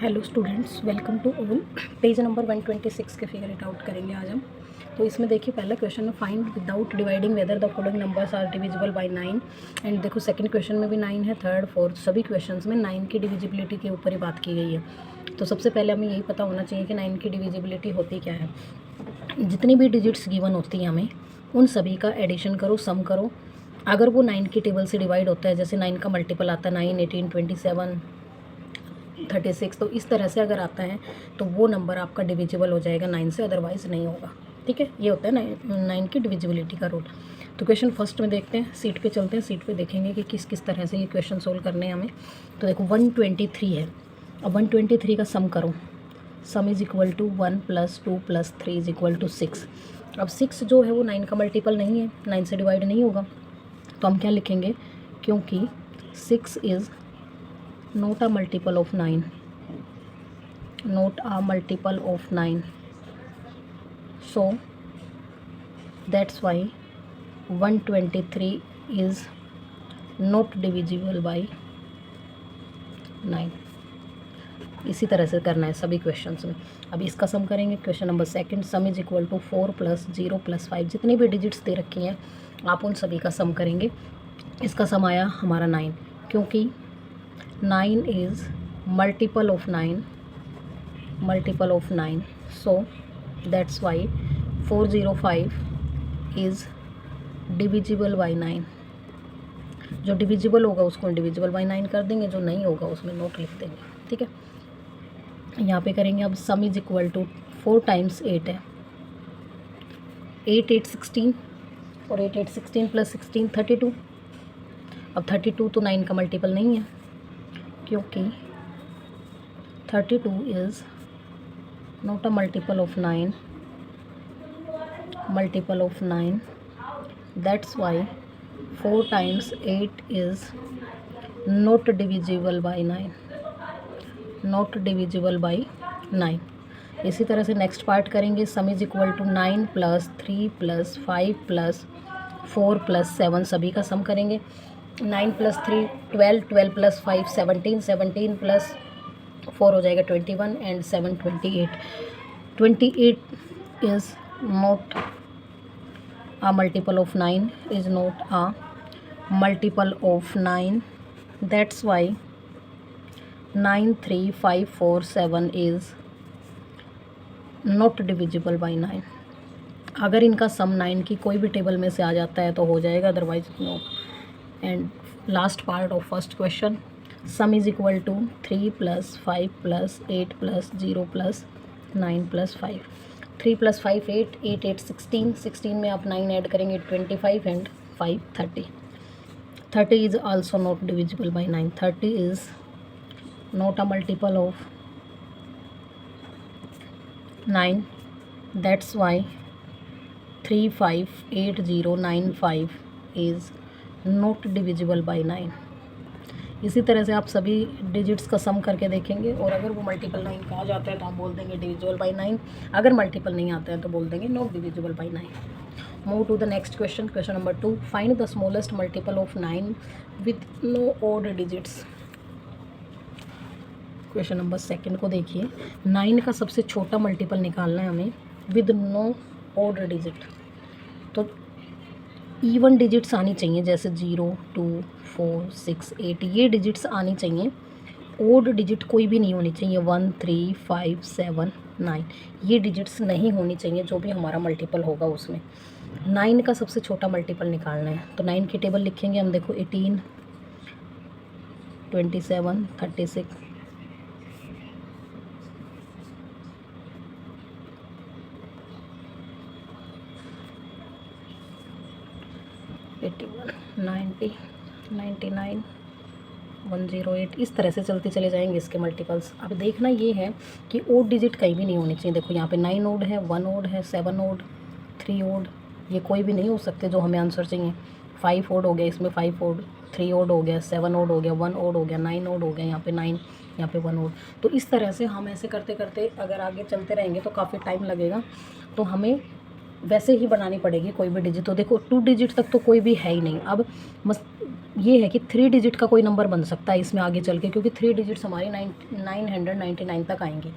Hello students, welcome to all. Page number 126 के figure it out करेंगे आज हम। तो इसमें देखिए पहला क्वेश्चन है find without dividing whether the following numbers are divisible by 9। And देखो सेकंड क्वेश्चन में भी 9 है, थर्ड फोर्थ सभी क्वेश्चंस में 9 की डिविजिबिलिटी के ऊपर ही बात की गई है। तो सबसे पहले हमें यही पता होना चाहिए कि 9 की डिविजिबिलिटी होती क्या है। जितनी भी डिजिट्स गिवन होती हैं हमें उन सभी का एडिशन करो, सम करो। अगर वो 9 की टेबल से डिवाइड होता है, जैसे 9 का मल्टीपल आता है 9, 18, 27, 36, तो इस तरह से अगर आता है तो वो नंबर आपका डिविजिबल हो जाएगा 9 से, अदरवाइज़ नहीं होगा। ठीक है, ये होता है 9 की डिविजिबिलिटी का रूल। तो क्वेश्चन फर्स्ट में देखते हैं, सीट पे चलते हैं, सीट पे देखेंगे कि किस किस तरह से ये क्वेश्चन सोल्व करने हैं हमें। तो देखो 123 है। अब 123 का सम करो। Sum is equal to 1 + 2 + 3 is equal to 6। अब 6 जो है वो 9 का मल्टीपल नहीं है, 9 से डिवाइड नहीं होगा। तो हम क्या लिखेंगे, क्योंकि 6 is not a multiple of 9, not a multiple of 9, so that's why 123 is not divisible by 9। इसी तरह से करना है सभी क्वेश्चंस में। अब इसका सम करेंगे। Question number second, sum is equal to 4 + 0 + 5। जितनी भी डिजिट्स दे रखी हैं आप उन सभी का सम करेंगे। इसका सम आया हमारा 9, क्योंकि 9 is multiple of 9, so that's why 405 is divisible by 9। जो डिविजिबल होगा उसको डिविजिबल बाई 9 कर देंगे, जो नहीं होगा उसमें नोट लिख देंगे। ठीक है, यहाँ पे करेंगे। अब सम इज इक्वल टू 4 × 8 है, 8 8 16, और 8 8 16 + 16 32। अब 32 तो 9 का मल्टीपल नहीं है, क्योंकि 32 is not a multiple of 9, that's why 4 × 8 is not divisible by 9। इसी तरह से नेक्स्ट पार्ट करेंगे। सम इज इक्वल टू 9 + 3 + 5 + 4 + 7 सभी का सम करेंगे। 9 + 3 12, 12 + 5 17, 17 + 4 हो जाएगा 21, and 7 28। 28 is not a multiple of 9, is not a multiple of 9, that's why 9 3 5 4 7 is not divisible by 9। अगर इनका सम 9 की कोई भी टेबल में से आ जाता है तो हो जाएगा, otherwise no. And last part of first question, sum is equal to 3 + 5 + 8 + 0 + 9 + 5। 3 + 5 8, 8 8 16, 16 में आप 9 ऐड करेंगे 25, and 5 30। 30 is also not divisible by 9। 30 is not a multiple of 9, that's why 3 5 8 0 9 5 is not divisible by 9। इसी तरह से आप सभी डिजिट्स का सम करके देखेंगे, और अगर वो मल्टीपल 9 का आ जाता है तो हम बोल देंगे डिविजिबल बाई 9। अगर मल्टीपल नहीं आता है तो बोल देंगे not divisible by 9। Move to the next question. Question number 2, find the smallest multiple of 9 with no odd digits. Question number second को देखिए। 9 का सबसे छोटा मल्टीपल निकालना है हमें विद नो ऑड डिजिट। तो इवन डिजिट्स आनी चाहिए, जैसे 0 2 4 6 8 ये डिजिट्स आनी चाहिए। ओड डिजिट कोई भी नहीं होनी चाहिए, 1 3 5 7 9 ये डिजिट्स नहीं होनी चाहिए। जो भी हमारा मल्टीपल होगा उसमें 9 का सबसे छोटा मल्टीपल निकालना है। तो 9 की टेबल लिखेंगे हम। देखो 18 27 36 81 90 99 108, इस तरह से चलते चले जाएंगे इसके मल्टीपल्स। अब देखना ये है कि ओड डिजिट कहीं भी नहीं होनी चाहिए। देखो यहाँ पे 9 ओड है, 1 ओड है, 7 ओड, 3 ओड, ये कोई भी नहीं हो सकते जो हमें आंसर चाहिए। 5 ओड हो गया, इसमें 5 ओड, 3 ओड हो गया, 7 ओड हो गया, 1 ओड हो गया, 9 ओड हो गया, यहाँ पे 9, यहाँ पे 1 ओड। तो इस तरह से हम ऐसे करते करते अगर आगे चलते रहेंगे तो काफ़ी टाइम लगेगा। तो हमें वैसे ही बनानी पड़ेगी कोई भी डिजिट। तो देखो 2 डिजिट तक तो कोई भी है ही नहीं। अब ये है कि 3 डिजिट का कोई नंबर बन सकता है इसमें आगे चल के, क्योंकि 3 डिजिट्स हमारी 999 तक आएंगी।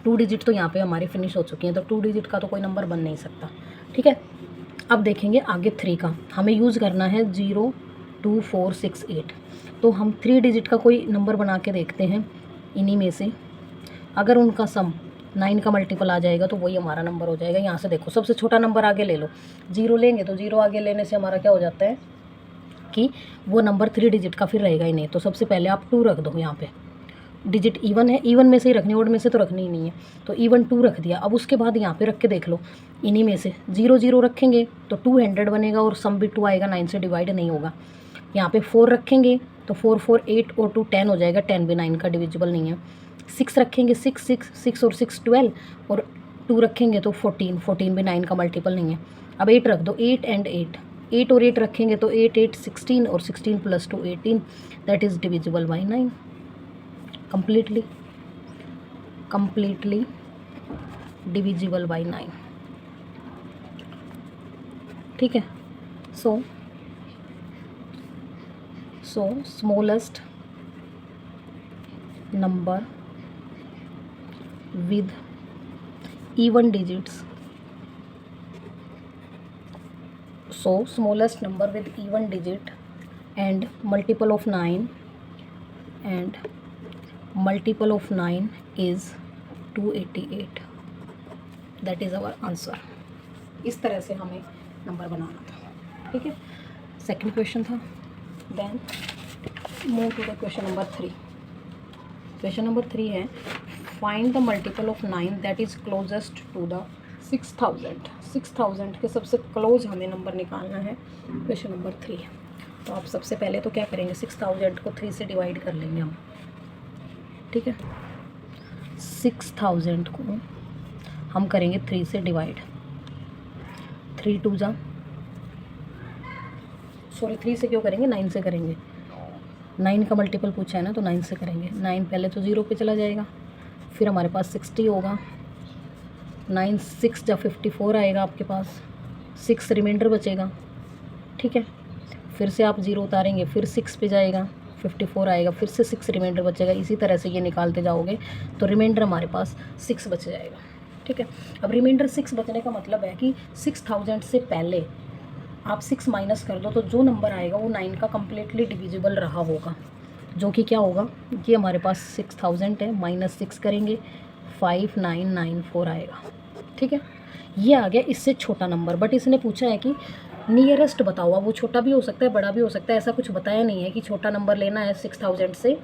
2 डिजिट तो यहाँ पे हमारी फिनिश हो चुकी हैं, तो 2 डिजिट का तो कोई नंबर बन नहीं सकता। ठीक है, अब देखेंगे आगे 3 का। हमें यूज़ करना है 0 2 4 6 8। तो हम 3 डिजिट का कोई नंबर बना के देखते हैं इन्हीं में से। अगर उनका सम 9 का मल्टीपल आ जाएगा तो वही हमारा नंबर हो जाएगा। यहाँ से देखो सबसे छोटा नंबर आगे ले लो, 0 लेंगे तो 0 आगे लेने से हमारा क्या हो जाता है कि वो नंबर 3 डिजिट का फिर रहेगा ही नहीं। तो सबसे पहले आप 2 रख दो। यहाँ पे डिजिट इवन है, इवन में से ही रखनी, ओड में से तो रखनी ही नहीं है। तो इवन 2 रख दिया। अब उसके बाद यहाँ पे रख के देख लो, इन्हीं में से 0 0 रखेंगे तो 200 बनेगा और सम भी 2 आएगा, 9 से डिवाइड नहीं होगा। यहाँ पे 4 रखेंगे तो 4 4 8 और 2 10 हो जाएगा, 10 भी 9 का डिविजिबल नहीं है। 6 रखेंगे 6 और 6 12 और 2 रखेंगे तो 14 भी 9 का मल्टीपल नहीं है। अब 8 रख दो, 8 एंड 8 और 8 रखेंगे तो 8 8 16 और 16 + 2 18, that is divisible by 9। completely divisible by 9। ठीक है, so smallest number with even digits, so smallest number with even digit and multiple of 9 and multiple of 9 is 288, that is our answer। इस तरह से हमें नंबर बनाना था। ठीक है, second question था। Then move to the question number 3। Question number 3 है find the multiple of 9 that is closest to the 6000। 6000 के सबसे क्लोज हमें नंबर निकालना है। Question number 3। तो आप सबसे पहले तो क्या करेंगे, 6000 को 3 से डिवाइड कर लेंगे हम। ठीक है, 6000 को हम करेंगे 3 से डिवाइड। 3 2 जा, सॉरी 3 से क्यों करेंगे, 9 से करेंगे। 9 का मल्टीपल पूछा है ना, तो 9 से करेंगे। 9 पहले तो 0 पे चला जाएगा, फिर हमारे पास 60 होगा। 9 6 जा 54 आएगा आपके पास, 6 रिमाइंडर बचेगा। ठीक है, फिर से आप 0 उतारेंगे, फिर 6 पे जाएगा, 54 आएगा, फिर से 6 रिमाइंडर बचेगा। इसी तरह से ये निकालते जाओगे तो रिमाइंडर हमारे पास 6 बच जाएगा। ठीक है, अब रिमाइंडर 6 बचने का मतलब है कि 6000 से पहले आप 6 माइनस कर दो, तो जो नंबर आएगा वो 9 का कम्प्लीटली डिविजिबल रहा होगा, जो कि क्या होगा, ये हमारे पास 6000 है, -6 करेंगे 5994 आएगा। ठीक है, ये आ गया इससे छोटा नंबर। बट इसने पूछा है कि नियरेस्ट बताओ। अब वो छोटा भी हो सकता है, बड़ा भी हो सकता है, ऐसा कुछ बताया नहीं है कि छोटा नंबर लेना है 6000 से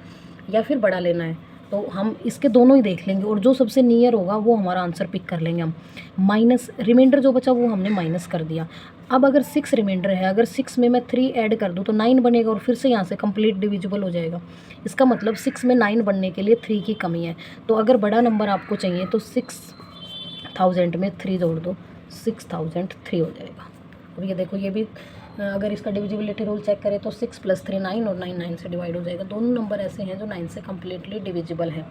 या फिर बड़ा लेना है। तो हम इसके दोनों ही देख लेंगे और जो सबसे नियर होगा वो हमारा आंसर पिक कर लेंगे हम। माइनस रिमाइंडर जो बचा वो हमने माइनस कर दिया। अब अगर 6 रिमाइंडर है, अगर 6 में मैं 3 ऐड कर दूँ तो 9 बनेगा और फिर से यहाँ से कंप्लीट डिविजिबल हो जाएगा। इसका मतलब 6 में 9 बनने के लिए 3 की कमी है। तो अगर बड़ा नंबर आपको चाहिए तो 6000 में 3 जोड़ दो, 6003 हो जाएगा। अब ये देखो, ये भी अगर इसका डिविजिबिलिटी रूल चेक करें तो 6 + 3 9 और 9 9 से डिवाइड हो जाएगा। दोनों नंबर ऐसे हैं जो 9 से कम्प्लीटली डिविजिबल है।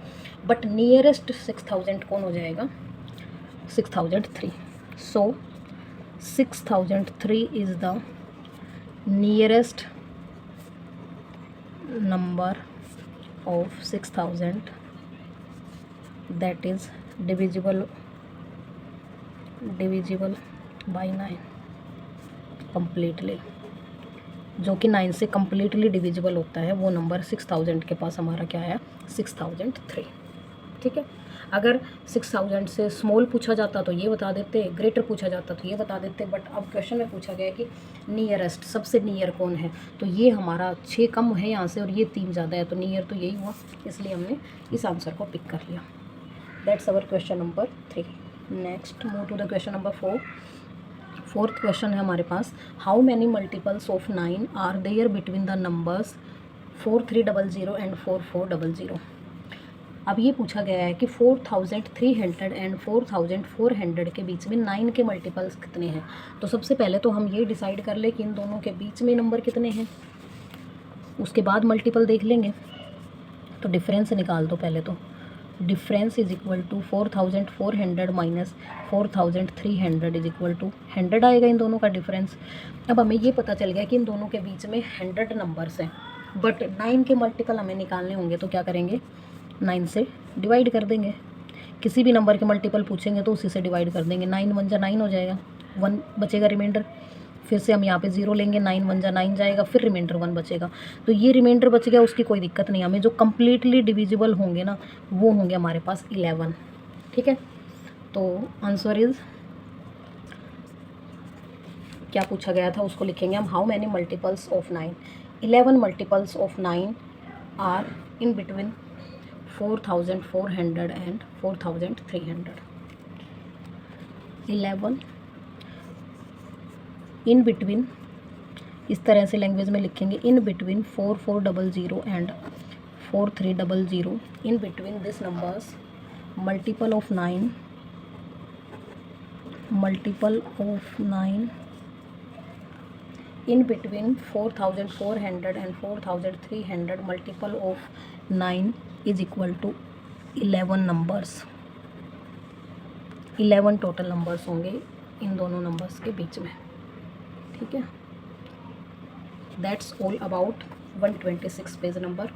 बट नियरेस्ट 6000 कौन हो जाएगा, 6003। सो 6003 is the nearest number of 6000 that is divisible by 9 completely, जो कि 9 से कम्प्लीटली डिविजिबल होता है। वो नंबर 6000 के पास हमारा क्या है, 6003। ठीक है, अगर 6000 से स्मॉल पूछा जाता तो ये बता देते, ग्रेटर पूछा जाता तो ये बता देते। बट अब क्वेश्चन में पूछा गया है कि नियरेस्ट, सबसे नियर कौन है, तो ये हमारा 6 कम है यहाँ से और ये 3 ज़्यादा है, तो नियर तो यही हुआ, इसलिए हमने इस आंसर को पिक कर लिया। That's our question number 3। Next move to the question number 4। Fourth question है हमारे पास, how many multiples of 9 are there between the numbers 4300 and 4400। अब ये पूछा गया है कि 4300 एंड 4400 के बीच में 9 के मल्टीपल्स कितने हैं। तो सबसे पहले तो हम ये डिसाइड कर ले कि इन दोनों के बीच में नंबर कितने हैं, उसके बाद मल्टीपल देख लेंगे। तो डिफरेंस निकाल दो पहले तो, difference is equal to 4400 minus 4300 is equal to 100 आएगा इन दोनों का डिफरेंस। अब हमें ये पता चल गया कि इन दोनों के बीच में 100 नंबर्स हैं, बट 9 के मल्टीपल हमें निकालने होंगे, तो क्या करेंगे 9 से डिवाइड कर देंगे। किसी भी नंबर के मल्टीपल पूछेंगे तो उसी से डिवाइड कर देंगे। 9 1 जा 9 हो जाएगा, 1 बचेगा रिमाइंडर, फिर से हम यहाँ पे 0 लेंगे, 9 1 जा 9 जाएगा, फिर रिमाइंडर 1 बचेगा। तो ये रिमाइंडर बच गया, उसकी कोई दिक्कत नहीं। हमें जो कम्प्लीटली डिविजिबल होंगे ना वो होंगे हमारे पास 11। ठीक है, तो आंसर इज क्या पूछा गया था उसको लिखेंगे हम, how many multiples of 9। 11 multiples of 9 are in between 4400 and 4300। 11 in between, इस तरह से लैंग्वेज में लिखेंगे, in between 4400 and 4300, in between this numbers multiple of 9 in between 4400 and 4300 multiple of 9 is equal to 11 numbers। 11 total numbers होंगे इन दोनों numbers के बीच में। ठीक है, that's all about 126 page number.